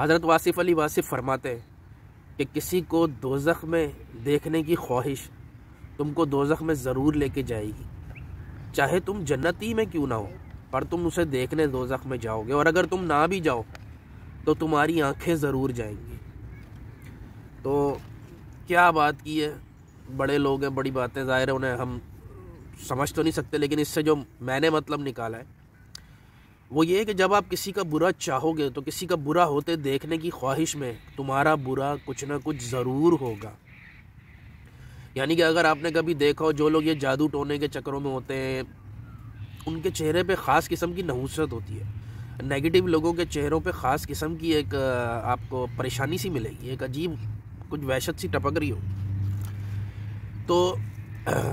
हज़रत वासिफ़ अली वासिफ़ फरमाते हैं कि किसी को दोज़ख में देखने की ख्वाहिश तुमको दोज़ख में ज़रूर लेके जाएगी, चाहे तुम जन्नती में क्यों ना हो, पर तुम उसे देखने दोज़ख में जाओगे। और अगर तुम ना भी जाओ तो तुम्हारी आंखें ज़रूर जाएंगी। तो क्या बात की है, बड़े लोग हैं, बड़ी बातें, ज़ाहिर है उन्हें हम समझ तो नहीं सकते, लेकिन इससे जो मैंने मतलब निकाला है वो ये है कि जब आप किसी का बुरा चाहोगे तो किसी का बुरा होते देखने की ख्वाहिश में तुम्हारा बुरा कुछ ना कुछ ज़रूर होगा। यानी कि अगर आपने कभी देखा हो, जो लोग ये जादू टोने के चक्करों में होते हैं उनके चेहरे पे ख़ास किस्म की नहुसत होती है। नेगेटिव लोगों के चेहरों पे ख़ास किस्म की एक आपको परेशानी सी मिलेगी, एक अजीब कुछ वहशत सी टपक रही हो। तो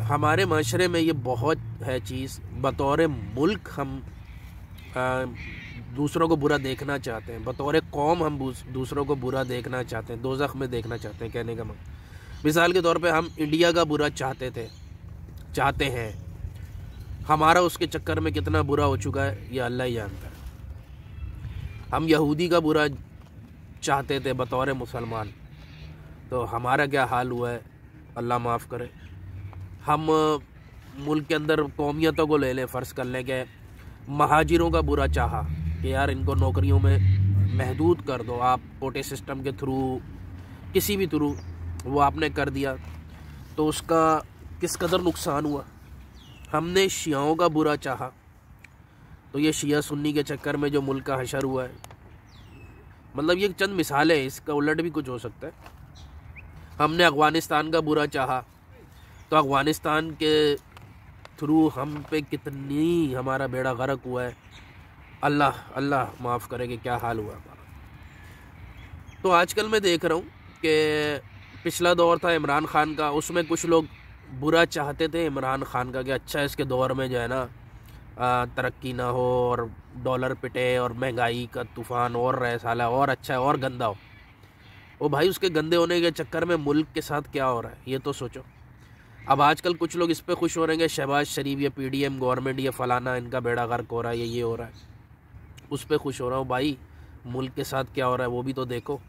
हमारे माशरे में ये बहुत है चीज़। बतौर मुल्क हम दूसरों को बुरा देखना चाहते हैं, बतौर कौम हम दूसरों को बुरा देखना चाहते हैं, दोज़ख में देखना चाहते हैं। कहने का मतलब, मिसाल के तौर पे हम इंडिया का बुरा चाहते हैं। हमारा उसके चक्कर में कितना बुरा हो चुका है ये अल्लाह ही जानता है। हम यहूदी का बुरा चाहते थे बतौर मुसलमान, तो हमारा क्या हाल हुआ है अल्लाह माफ़ करे। हम मुल्क के अंदर कौमियतों को ले लें, फ़र्ज़ कर लें कि महाजिरों का बुरा चाहा कि यार इनको नौकरियों में महदूद कर दो, आप कोटे सिस्टम के थ्रू, किसी भी थ्रू वो आपने कर दिया तो उसका किस कदर नुकसान हुआ। हमने शियाओं का बुरा चाहा तो ये शिया सुन्नी के चक्कर में जो मुल्क का हशर हुआ है, मतलब ये चंद मिसालें हैं, इसका उलट भी कुछ हो सकता है। हमने अफ़गानिस्तान का बुरा चाहा तो अफ़गानिस्तान के थ्रू हम पे कितनी हमारा बेड़ा गर्क हुआ है। अल्लाह अल्लाह माफ़ करे कि क्या हाल हुआ हमारा। तो आजकल मैं देख रहा हूँ कि पिछला दौर था इमरान ख़ान का, उसमें कुछ लोग बुरा चाहते थे इमरान ख़ान का कि अच्छा इसके दौर में जो है ना तरक्की ना हो और डॉलर पिटे और महंगाई का तूफ़ान और रहे साला, और अच्छा है और गंदा हो। ओ भाई, उसके गंदे होने के चक्कर में मुल्क के साथ क्या हो रहा है ये तो सोचो। अब आजकल कुछ लोग इस पे खुश हो रहे हैं कि शहबाज शरीफ, ये पीडीएम गवर्नमेंट, ये फ़लाना इनका बेड़ा गर्क हो रहा है, ये हो रहा है, उस पे खुश हो रहा हूँ। भाई मुल्क के साथ क्या हो रहा है वो भी तो देखो।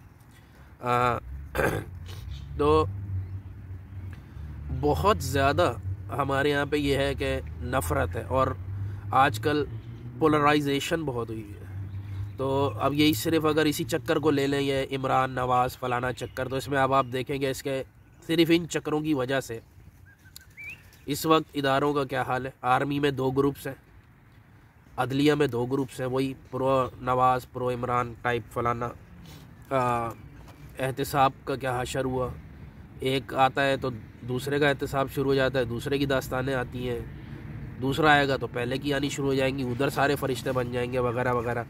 तो बहुत ज़्यादा हमारे यहाँ पे ये है कि नफ़रत है और आजकल पोलराइजेशन बहुत हुई है। तो अब यही सिर्फ अगर इसी चक्कर को ले लें, ये इमरान नवाज़ फ़लाना चक्कर, तो इसमें अब आप देखेंगे इसके सिर्फ इन चक्करों की वजह से इस वक्त इदारों का क्या हाल है। आर्मी में 2 ग्रुप्स हैं, अदलिया में 2 ग्रुप्स हैं, वही प्रो नवाज़ प्रो इमरान टाइप फ़लाना। एहतिसाब का क्या हशर हुआ, एक आता है तो दूसरे का एहतिसाब शुरू हो जाता है, दूसरे की दास्तानें आती हैं, दूसरा आएगा तो पहले की आनी शुरू हो जाएंगी, उधर सारे फरिश्ते बन जाएंगे वगैरह वगैरह।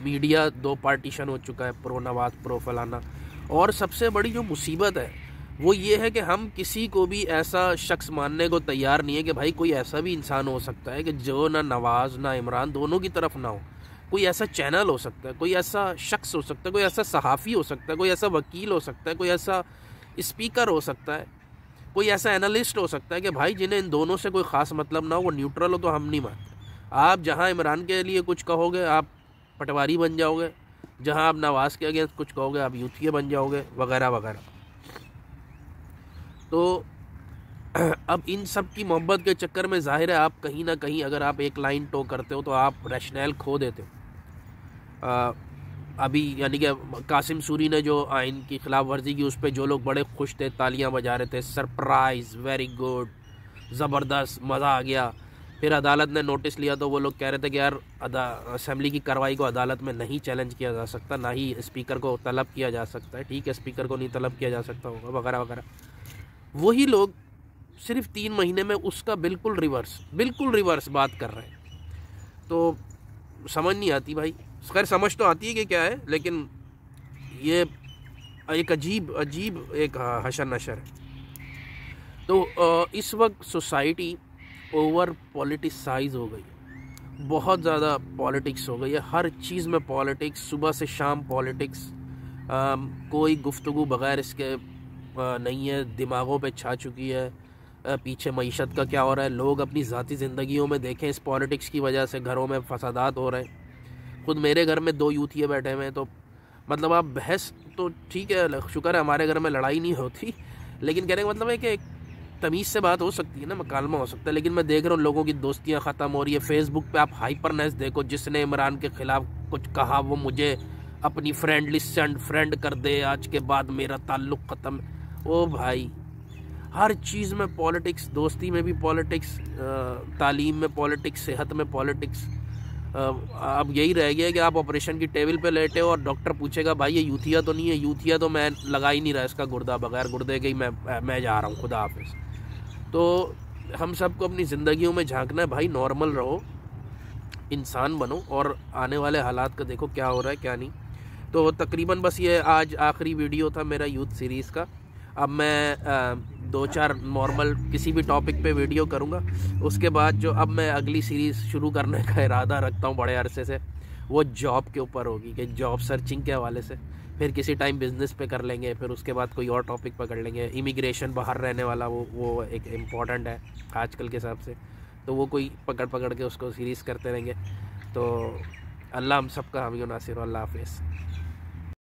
मीडिया 2 पार्टीशन हो चुका है, प्रो नवाज़ प्रो फलाना। और सबसे बड़ी जो मुसीबत है वो ये है कि हम किसी को भी ऐसा शख्स मानने को तैयार नहीं है कि भाई कोई ऐसा भी इंसान हो सकता है कि जो ना नवाज़ ना इमरान दोनों की तरफ ना हो। कोई ऐसा चैनल हो सकता है, कोई ऐसा शख्स हो सकता है, कोई ऐसा सहाफ़ी हो सकता है, कोई ऐसा वकील हो सकता है, कोई ऐसा स्पीकर हो सकता है, कोई ऐसा एनालिस्ट हो सकता है कि भाई जिन्हें इन दोनों से कोई ख़ास मतलब ना हो, वो न्यूट्रल हो, तो हम नहीं मानते। आप जहाँ इमरान के लिए कुछ कहोगे आप पटवारी बन जाओगे, जहाँ आप नवाज़ के अगेंस्ट कुछ कहोगे आप यूथिया बन जाओगे वगैरह वगैरह। तो अब इन सब की मोहब्बत के चक्कर में ज़ाहिर है आप कहीं ना कहीं अगर आप एक लाइन टो करते हो तो आप रैशनल खो देते हो। अभी यानी कि कासिम सूरी ने जो आइन की खिलाफ वर्जी की उस पर जो लोग बड़े खुश थे, तालियां बजा रहे थे, सरप्राइज़, वेरी गुड, ज़बरदस्त, मज़ा आ गया। फिर अदालत ने नोटिस लिया तो वो लोग कह रहे थे कि यार असेंबली की कार्रवाई को अदालत में नहीं चैलेंज किया जा सकता, ना ही स्पीकर को तलब किया जा सकता है। ठीक है, स्पीकर को नहीं तलब किया जा सकता होगा वगैरह वगैरह। वही लोग सिर्फ 3 महीने में उसका बिल्कुल रिवर्स बात कर रहे हैं। तो समझ नहीं आती भाई। खैर समझ तो आती है कि क्या है, लेकिन ये एक अजीब एक हशर नशर है। तो इस वक्त सोसाइटी ओवर पॉलिटिसाइज हो गई है, बहुत ज़्यादा पॉलिटिक्स हो गई है, हर चीज़ में पॉलिटिक्स, सुबह से शाम पॉलिटिक्स। कोई गुफ्तगू बग़ैर इसके नहीं है, दिमागों पे छा चुकी है। पीछे मईशत का क्या हो रहा है, लोग अपनी ज़ाती ज़िंदगियों में देखें, इस पॉलिटिक्स की वजह से घरों में फसादात हो रहे हैं। खुद मेरे घर में 2 यूथिये बैठे हुए हैं, तो मतलब आप बहस तो ठीक है, शुक्र है हमारे घर में लड़ाई नहीं होती, लेकिन कहने का मतलब है कि तमीज़ से बात हो सकती है ना, मकालमा हो सकता है। लेकिन मैं देख रहा हूँ लोगों की दोस्तियाँ ख़त्म हो रही है। फेसबुक पे आप हाइपरनेस देखो, जिसने इमरान के ख़िलाफ़ कुछ कहा वो मुझे अपनी फ्रेंड लिस्ट से अनफ्रेंड कर दे, आज के बाद मेरा ताल्लुक़ ख़त्म। ओ भाई, हर चीज़ में पॉलिटिक्स, दोस्ती में भी पॉलिटिक्स, तालीम में पॉलिटिक्स, सेहत में पॉलिटिक्स। अब यही रह गया कि आप ऑपरेशन की टेबल पे लेटे हो और डॉक्टर पूछेगा भाई ये यूथिया तो नहीं है? यूथिया तो मैं लगा ही नहीं रहा, इसका गुर्दा बगैर गुर्दे के ही मैं जा रहा हूँ, खुदा हाफिज़। तो हम सबको अपनी ज़िंदगियों में झांकना है भाई, नॉर्मल रहो, इंसान बनो, और आने वाले हालात का देखो क्या हो रहा है क्या नहीं। तो तकरीबन बस ये आज आखिरी वीडियो था मेरा यूथ सीरीज़ का। अब मैं 2-4 नॉर्मल किसी भी टॉपिक पे वीडियो करूँगा। उसके बाद जो अब मैं अगली सीरीज़ शुरू करने का इरादा रखता हूँ बड़े अरसे से, वो जॉब के ऊपर होगी, कि जॉब सर्चिंग के हवाले से। फिर किसी टाइम बिज़नेस पे कर लेंगे, फिर उसके बाद कोई और टॉपिक पकड़ लेंगे। इमिग्रेशन, बाहर रहने वाला, वो एक इम्पॉर्टेंट है आजकल के हिसाब से, तो वो कोई पकड़ के उसको सीरीज़ करते रहेंगे। तो अल्लाह हम सबका हामी नासिर। अल्लाह हाफिज़।